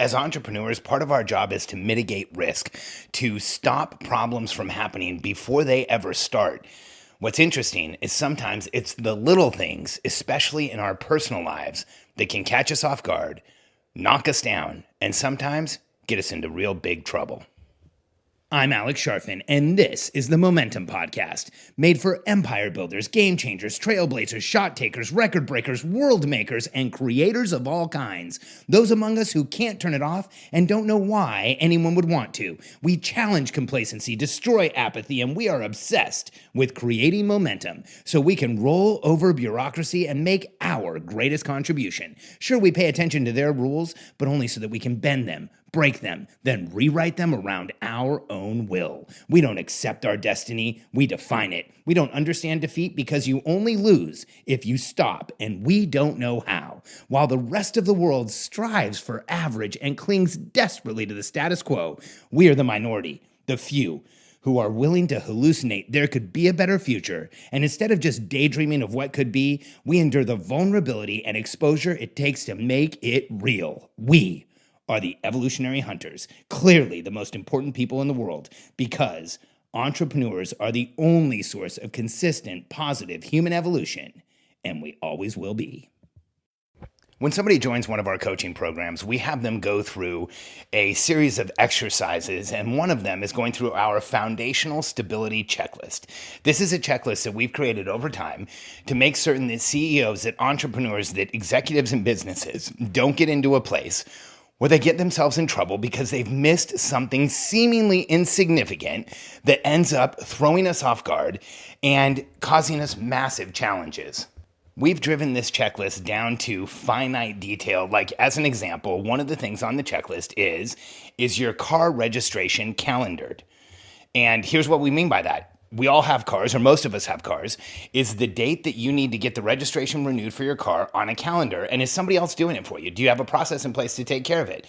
As entrepreneurs, part of our job is to mitigate risk, to stop problems from happening before they ever start. What's interesting is sometimes it's the little things, especially in our personal lives, that can catch us off guard, knock us down, and sometimes get us into real big trouble. I'm Alex Sharfin, and this is the Momentum Podcast, made for empire builders, game changers, trailblazers, shot takers, record breakers, world makers, and creators of all kinds. Those among us who can't turn it off and don't know why anyone would want to. We challenge complacency, destroy apathy, and we are obsessed with creating momentum so we can roll over bureaucracy and make our greatest contribution. Sure, we pay attention to their rules, but only so that we can bend them, break them, then rewrite them around our own will. We don't accept our destiny, we define it. We don't understand defeat because you only lose if you stop, and we don't know how. While the rest of the world strives for average and clings desperately to the status quo, we are the minority, the few, who are willing to hallucinate there could be a better future, and instead of just daydreaming of what could be, we endure the vulnerability and exposure it takes to make it real. We are the evolutionary hunters, clearly the most important people in the world, because entrepreneurs are the only source of consistent, positive human evolution, and we always will be. When somebody joins one of our coaching programs, we have them go through a series of exercises, and one of them is going through our foundational stability checklist. This is a checklist that we've created over time to make certain that CEOs, that entrepreneurs, that executives and businesses don't get into a place where they get themselves in trouble because they've missed something seemingly insignificant that ends up throwing us off guard and causing us massive challenges. We've driven this checklist down to finite detail. Like, as an example, one of the things on the checklist is your car registration calendared? And here's what we mean by that. We all have cars, or most of us have cars. Is the date that you need to get the registration renewed for your car on a calendar, and is somebody else doing it for you? Do you have a process in place to take care of it?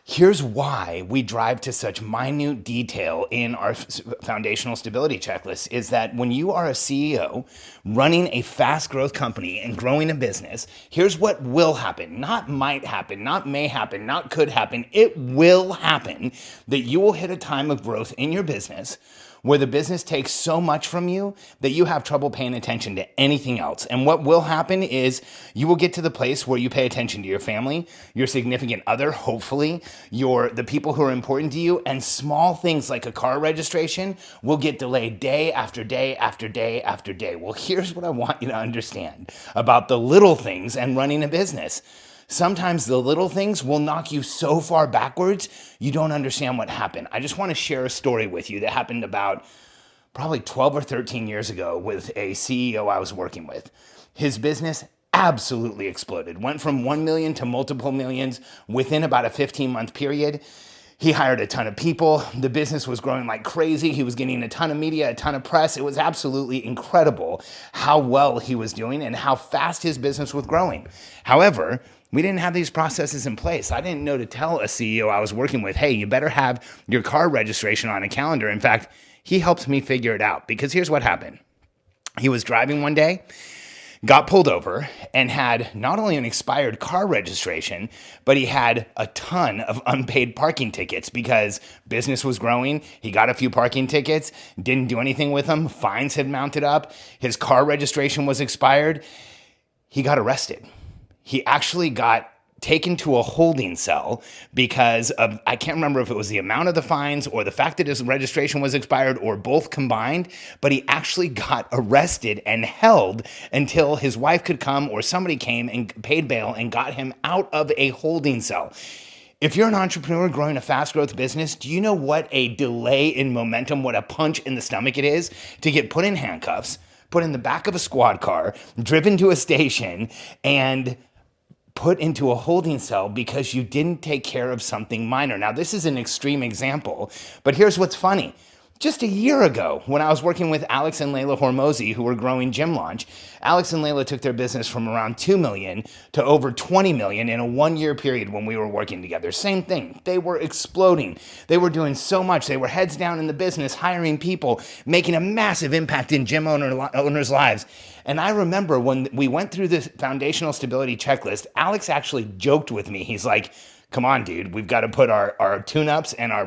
Here's why we drive to such minute detail in our foundational stability checklist is that when you are a CEO running a fast growth company and growing a business, here's what will happen. Not might happen, not may happen, not could happen. It will happen that you will hit a time of growth in your business where the business takes so much from you that you have trouble paying attention to anything else. And what will happen is you will get to the place where you pay attention to your family, your significant other, hopefully, the people who are important to you, and small things like a car registration will get delayed day after day after day after day. Well, here's what I want you to understand about the little things and running a business. Sometimes the little things will knock you so far backwards, you don't understand what happened. I just want to share a story with you that happened about probably 12 or 13 years ago with a CEO I was working with. His business absolutely exploded, went from 1 million to multiple millions within about a 15-month period. He hired a ton of people. The business was growing like crazy. He was getting a ton of media, a ton of press. It was absolutely incredible how well he was doing and how fast his business was growing. However, we didn't have these processes in place. I didn't know to tell a CEO I was working with, hey, you better have your car registration on a calendar. In fact, he helped me figure it out because here's what happened. He was driving one day, got pulled over, and had not only an expired car registration, but he had a ton of unpaid parking tickets because business was growing. He got a few parking tickets, didn't do anything with them. Fines had mounted up. His car registration was expired. He got arrested. He actually got taken to a holding cell because of, I can't remember if it was the amount of the fines or the fact that his registration was expired or both combined, but he actually got arrested and held until his wife could come or somebody came and paid bail and got him out of a holding cell. If you're an entrepreneur growing a fast growth business, do you know what a delay in momentum, what a punch in the stomach it is to get put in handcuffs, put in the back of a squad car, driven to a station, and put into a holding cell because you didn't take care of something minor? Now, this is an extreme example, but here's what's funny. Just a year ago, when I was working with Alex and Layla Hormozi, who were growing Gym Launch, Alex and Layla took their business from around 2 million to over 20 million in a 1-year period when we were working together. Same thing. They were exploding. They were doing so much. They were heads down in the business, hiring people, making a massive impact in gym owners' lives. And I remember when we went through this foundational stability checklist, Alex actually joked with me. He's like, Come on, dude, we've got to put our tune-ups and our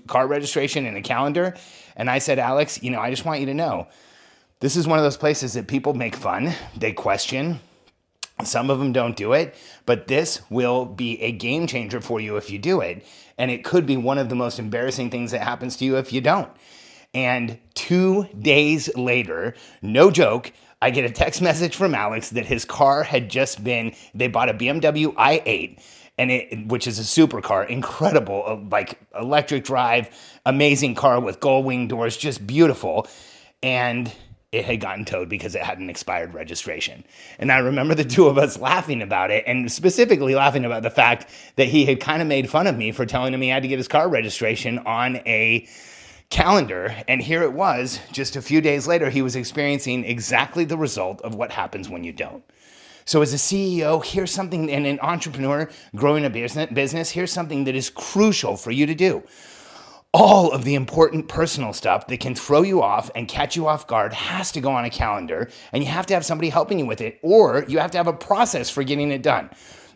car registration in a calendar. And I said, Alex, I just want you to know, this is one of those places that people make fun, they question. Some of them don't do it, but this will be a game changer for you if you do it. And it could be one of the most embarrassing things that happens to you if you don't. And 2 days later, no joke, I get a text message from Alex that his car had just been, they bought a BMW i8, which is a supercar, incredible, like electric drive, amazing car with gull wing doors, just beautiful. And it had gotten towed because it had an expired registration. And I remember the two of us laughing about it, and specifically laughing about the fact that he had kind of made fun of me for telling him he had to get his car registration on a calendar. And here it was, just a few days later, he was experiencing exactly the result of what happens when you don't. So as a CEO, here's something, and an entrepreneur growing a business, here's something that is crucial for you to do. All of the important personal stuff that can throw you off and catch you off guard has to go on a calendar, and you have to have somebody helping you with it, or you have to have a process for getting it done.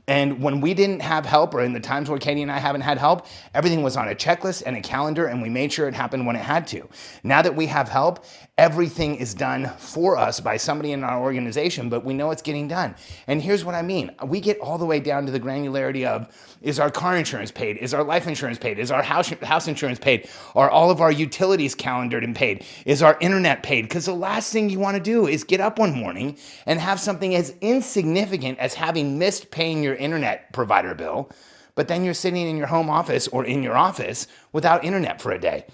And when we didn't have help, or in the times where Katie and I haven't had help, everything was on a checklist and a calendar, and we made sure it happened when it had to. Now that we have help, everything is done for us by somebody in our organization, but we know it's getting done. And here's what I mean. We get all the way down to the granularity of, is our car insurance paid? Is our life insurance paid? Is our house insurance paid? Are all of our utilities calendared and paid? Is our internet paid? Because the last thing you want to do is get up one morning and have something as insignificant as having missed paying your internet provider bill, but then you're sitting in your home office or in your office without internet for a day.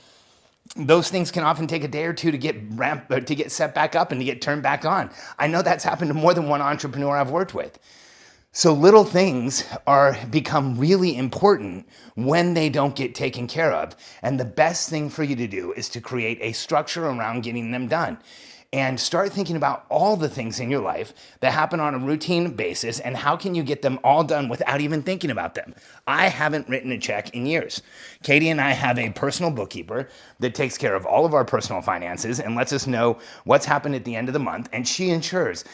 Those things can often take a day or two to get set back up and to get turned back on. I know that's happened to more than one entrepreneur I've worked with. So little things become really important when they don't get taken care of. And the best thing for you to do is to create a structure around getting them done. And start thinking about all the things in your life that happen on a routine basis, and how can you get them all done without even thinking about them. I haven't written a check in years. Katie and I have a personal bookkeeper that takes care of all of our personal finances and lets us know what's happened at the end of the month, and she ensures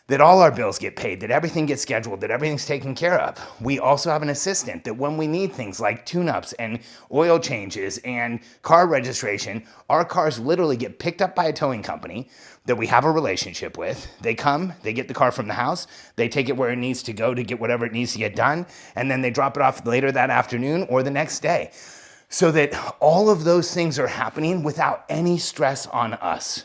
that all our bills get paid, that everything gets scheduled, that everything's taken care of. We also have an assistant that when we need things like tune-ups and oil changes and car registration, our cars literally get picked up by a towing company that we have a relationship with. They come, they get the car from the house, they take it where it needs to go to get whatever it needs to get done, and then they drop it off later that afternoon or the next day. So that all of those things are happening without any stress on us.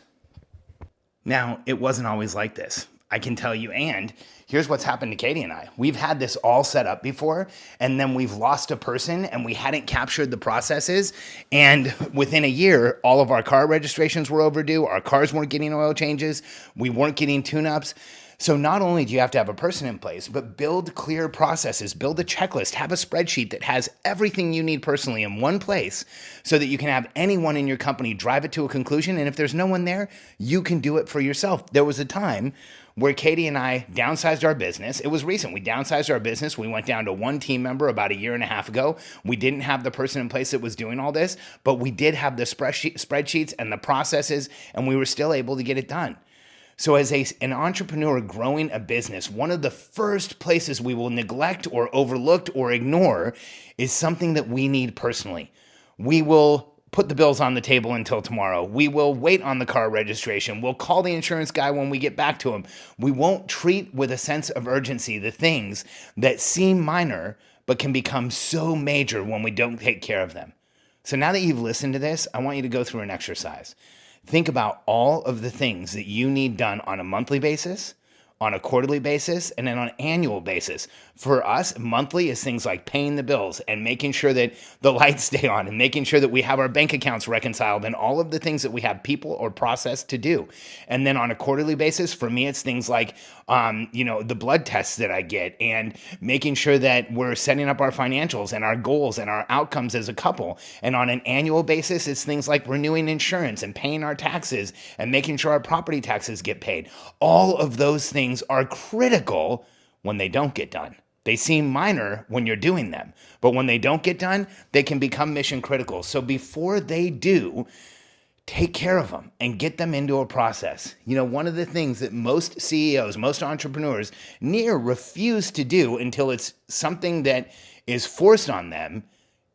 Now, it wasn't always like this, I can tell you, and here's what's happened to Katie and I. We've had this all set up before, and then we've lost a person, and we hadn't captured the processes, and within a year, all of our car registrations were overdue, our cars weren't getting oil changes, we weren't getting tune-ups. So not only do you have to have a person in place, but build clear processes, build a checklist, have a spreadsheet that has everything you need personally in one place so that you can have anyone in your company drive it to a conclusion. And if there's no one there, you can do it for yourself. There was a time where Katie and I downsized our business. It was recent. We downsized our business. We went down to one team member about a year and a half ago. We didn't have the person in place that was doing all this, but we did have the spreadsheets and the processes, and we were still able to get it done. So as an entrepreneur growing a business, one of the first places we will neglect or overlook or ignore is something that we need personally. We will put the bills on the table until tomorrow. We will wait on the car registration. We'll call the insurance guy when we get back to him. We won't treat with a sense of urgency the things that seem minor but can become so major when we don't take care of them. So now that you've listened to this, I want you to go through an exercise. Think about all of the things that you need done on a monthly basis, on a quarterly basis, and then on an annual basis. For us, monthly is things like paying the bills and making sure that the lights stay on and making sure that we have our bank accounts reconciled and all of the things that we have people or process to do. And then on a quarterly basis, for me, it's things like, the blood tests that I get and making sure that we're setting up our financials and our goals and our outcomes as a couple. And on an annual basis, it's things like renewing insurance and paying our taxes and making sure our property taxes get paid. All of those things are critical when they don't get done. They seem minor when you're doing them, but when they don't get done, they can become mission critical. So before they do, take care of them and get them into a process. You know, one of the things that most CEOs, most entrepreneurs near refuse to do until it's something that is forced on them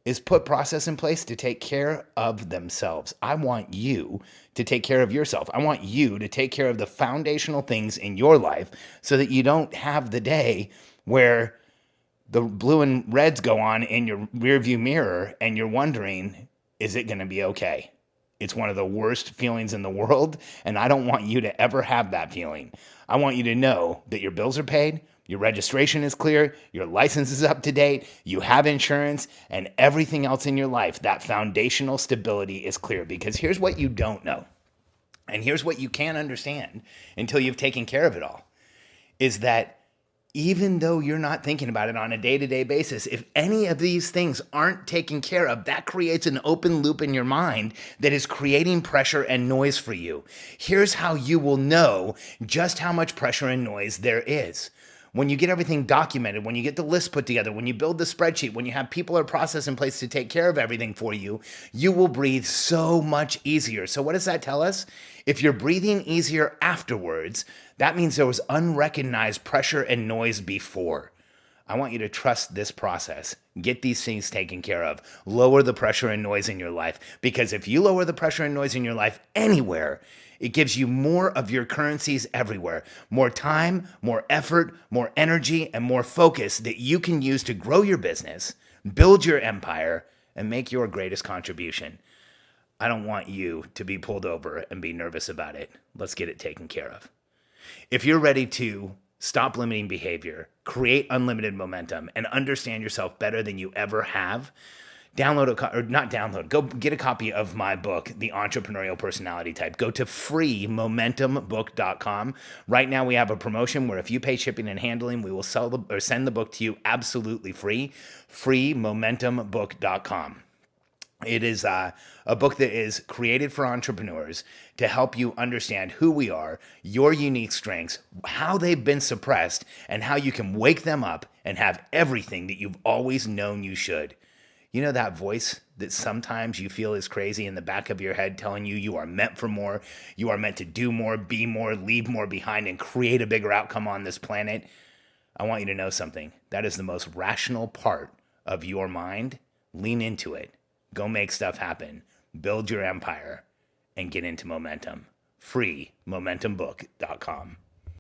is put process in place to take care of themselves. I want you to take care of yourself. I want you to take care of the foundational things in your life so that you don't have the day where the blue and reds go on in your rearview mirror and you're wondering, is it going to be okay? It's one of the worst feelings in the world, and I don't want you to ever have that feeling. I want you to know that your bills are paid, your registration is clear, your license is up to date, you have insurance, and everything else in your life, that foundational stability is clear. Because here's what you don't know, and here's what you can't understand until you've taken care of it all, is that even though you're not thinking about it on a day-to-day basis, if any of these things aren't taken care of, that creates an open loop in your mind that is creating pressure and noise for you. Here's how you will know just how much pressure and noise there is. When you get everything documented, when you get the list put together, when you build the spreadsheet, when you have people or process in place to take care of everything for you, you will breathe so much easier. So what does that tell us? If you're breathing easier afterwards, that means there was unrecognized pressure and noise before. I want you to trust this process. Get these things taken care of. Lower the pressure and noise in your life. Because if you lower the pressure and noise in your life anywhere, it gives you more of your currencies everywhere. More time, more effort, more energy, and more focus that you can use to grow your business, build your empire, and make your greatest contribution. I don't want you to be pulled over and be nervous about it. Let's get it taken care of. If you're ready to stop limiting behavior, create unlimited momentum, and understand yourself better than you ever have, go get a copy of my book, The Entrepreneurial Personality Type. Go to freemomentumbook.com. Right now we have a promotion where if you pay shipping and handling, we will send the book to you absolutely free. freemomentumbook.com. It is a book that is created for entrepreneurs to help you understand who we are, your unique strengths, how they've been suppressed, and how you can wake them up and have everything that you've always known you should. You know that voice that sometimes you feel is crazy in the back of your head telling you you are meant for more, you are meant to do more, be more, leave more behind, and create a bigger outcome on this planet? I want you to know something. That is the most rational part of your mind. Lean into it. Go make stuff happen. Build your empire and get into momentum. freemomentumbook.com.